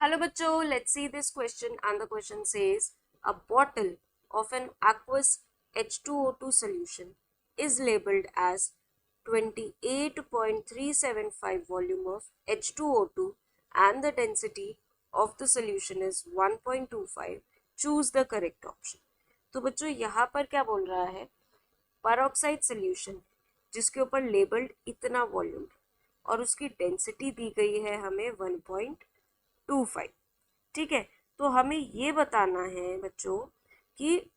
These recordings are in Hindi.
Hello bachcho, let's see this question, and the question says a bottle of an aqueous H2O2 solution is labeled as 28.375 volume of H2O2 and the density of the solution is 1.25. Choose the correct option. तो बच्चों यहाँ पर क्या बोल रहा है, पेरोक्साइड सोल्यूशन जिसके ऊपर लेबल्ड इतना वॉल्यूम है और उसकी डेंसिटी दी गई है हमें 1.25। ठीक है, तो हमें ये बताना है बच्चों कि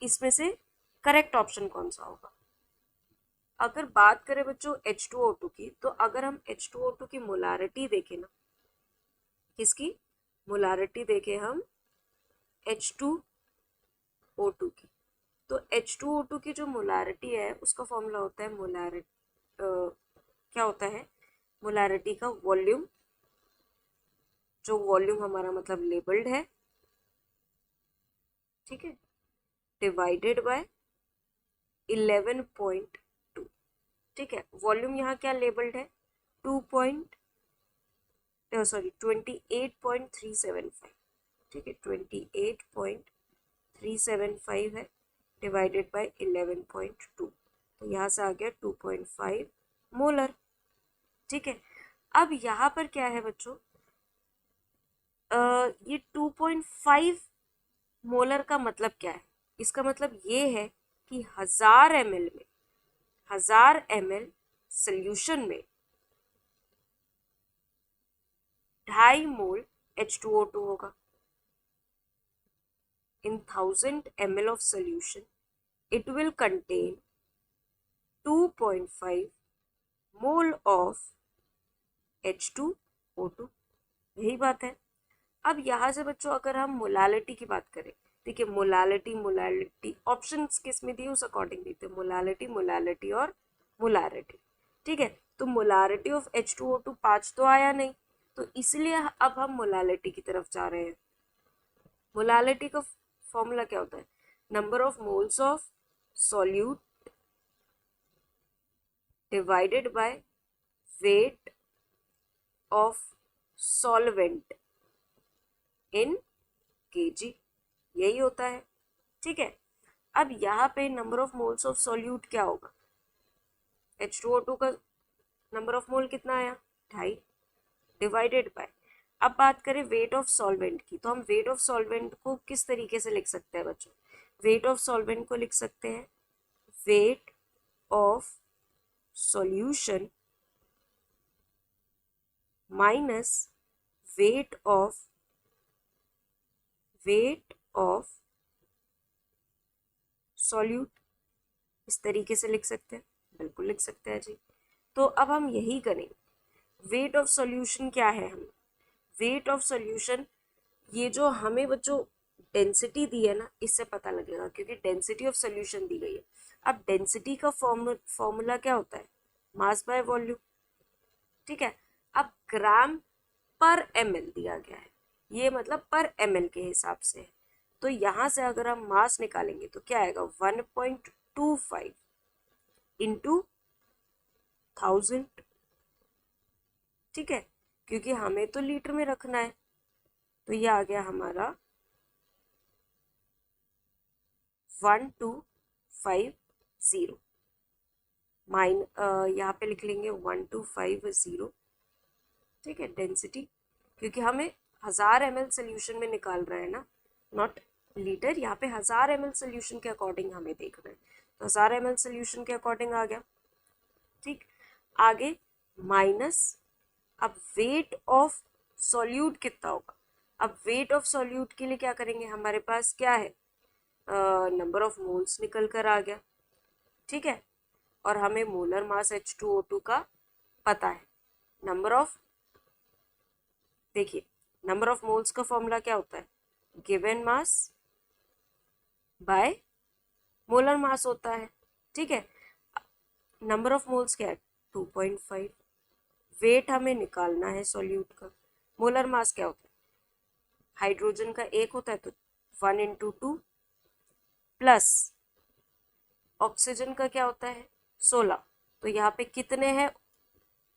इसमें से करेक्ट ऑप्शन कौन सा होगा। अगर बात करें बच्चों H2O2 की, तो अगर हम H2O2 की मोलारिटी देखें ना, किसकी मोलारिटी देखें हम H2O2 की, तो H2O2 की जो मोलारिटी है उसका फॉर्मूला होता है मोलारिटी, क्या होता है मोलारिटी का वॉल्यूम, जो वॉल्यूम हमारा मतलब लेबल्ड है, ठीक है, डिवाइडेड बाय 11.2। ठीक है, वॉल्यूम यहाँ क्या लेबल्ड है 28.375। ठीक है, 28.375 है डिवाइडेड बाय 11.2, तो यहाँ से आ गया 2.5 मोलर। ठीक है, अब यहाँ पर क्या है बच्चों, ये 2.5 मोलर का मतलब क्या है, इसका मतलब ये है कि 1000 ml सोल्यूशन में 2.5 मोल H2O2 होगा। In 1000 ml of solution, it will contain 2.5 mole of H2O2। यही बात है। अब यहाँ से बच्चों अगर हम मोलालिटी की बात करें, देखिए मोलालिटी ऑप्शंस किस में दिए उस अकॉर्डिंग देते हैं, मोलालिटी और मोलारिटी। ठीक है, तो मोलारिटी ऑफ H2O2 5 तो आया नहीं, तो इसलिए अब हम मोलालिटी की तरफ जा रहे हैं। मोलालिटी का फॉर्मूला क्या होता है, number of moles of solute divided by weight of solvent in KG, यही होता है। ठीक है, अब यहाँ पे number of moles of solute क्या होगा, H2O2 का नंबर ऑफ मोल कितना आया 2.5 डिवाइडेड बाय, अब बात करें वेट ऑफ सॉल्वेंट की, तो हम वेट ऑफ सॉल्वेंट को किस तरीके से लिख सकते हैं बच्चों, वेट ऑफ सॉल्वेंट को लिख सकते हैं weight of solution minus weight of solute, इस तरीके से लिख सकते हैं, बिल्कुल लिख सकते हैं जी। तो अब हम यही करेंगे, वेट ऑफ सॉल्यूशन क्या है, हम वेट ऑफ सॉल्यूशन, ये जो हमें बच्चों डेंसिटी दी है ना, इससे पता लगेगा, क्योंकि डेंसिटी ऑफ सॉल्यूशन दी गई है। अब डेंसिटी का फॉर्मूला क्या होता है, मास बाय वॉल्यूम। ठीक है, अब ग्राम पर ml दिया गया है, ये मतलब पर ml के हिसाब से है, तो यहाँ से अगर हम मास निकालेंगे तो क्या आएगा 1.25 इंटू 1000। ठीक है, क्योंकि हमें तो लीटर में रखना है, तो ये आ गया हमारा 1250 माइन, यहाँ पे लिख लेंगे 1250। ठीक है, डेंसिटी, क्योंकि हमें 1000 ml सोल्यूशन में निकाल रहा है ना, नॉट लीटर, यहाँ पे 1000 ml सोल्यूशन के अकॉर्डिंग हमें देखना है, तो 1000 ml सोल्यूशन के अकॉर्डिंग आ गया। ठीक, आगे माइनस, अब वेट ऑफ सॉल्यूट कितना होगा, अब वेट ऑफ सॉल्यूट के लिए क्या करेंगे, हमारे पास क्या है, नंबर ऑफ मोल्स निकल कर आ गया। ठीक है, और हमें मोलर मास H2O2 का पता है, नंबर ऑफ, देखिए नंबर ऑफ मोल्स का फॉर्मूला क्या होता है, given mass by molar mass होता है। ठीक है, नंबर ऑफ मोल्स क्या है 2.5, वेट हमें निकालना है सॉल्यूट का, मोलर मास क्या होता है, हाइड्रोजन का 1 होता है तो 1 × 2 प्लस ऑक्सीजन का क्या होता है 16, तो यहाँ पे कितने हैं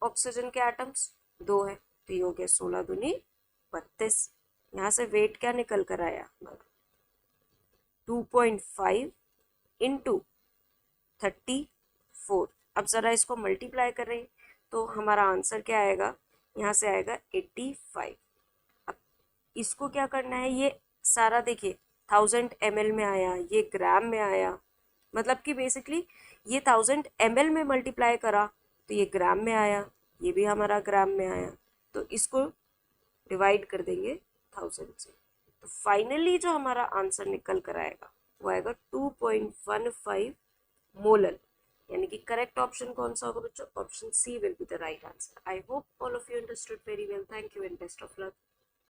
ऑक्सीजन के एटम्स 2 है, तो ये हो गया 16 दूनी 32। यहाँ से वेट क्या निकल कर आया हमारा 2.5 इंटू 34। अब ज़रा इसको मल्टीप्लाई करें तो हमारा आंसर क्या आएगा, यहाँ से आएगा 85। अब इसको क्या करना है, ये सारा देखिए 1000 ml में आया, ये ग्राम में आया, मतलब कि बेसिकली ये 1000 ml में मल्टीप्लाई करा तो ये ग्राम में आया, ये भी हमारा ग्राम में आया, तो इसको डिवाइड कर देंगे 1000 से, तो फाइनली जो हमारा आंसर निकल कर आएगा वो आएगा 2.15 मोलर। यानी कि करेक्ट ऑप्शन कौन सा होगा बच्चों, option C will be the right answer. I hope all of you understood very well. Thank you and best of luck.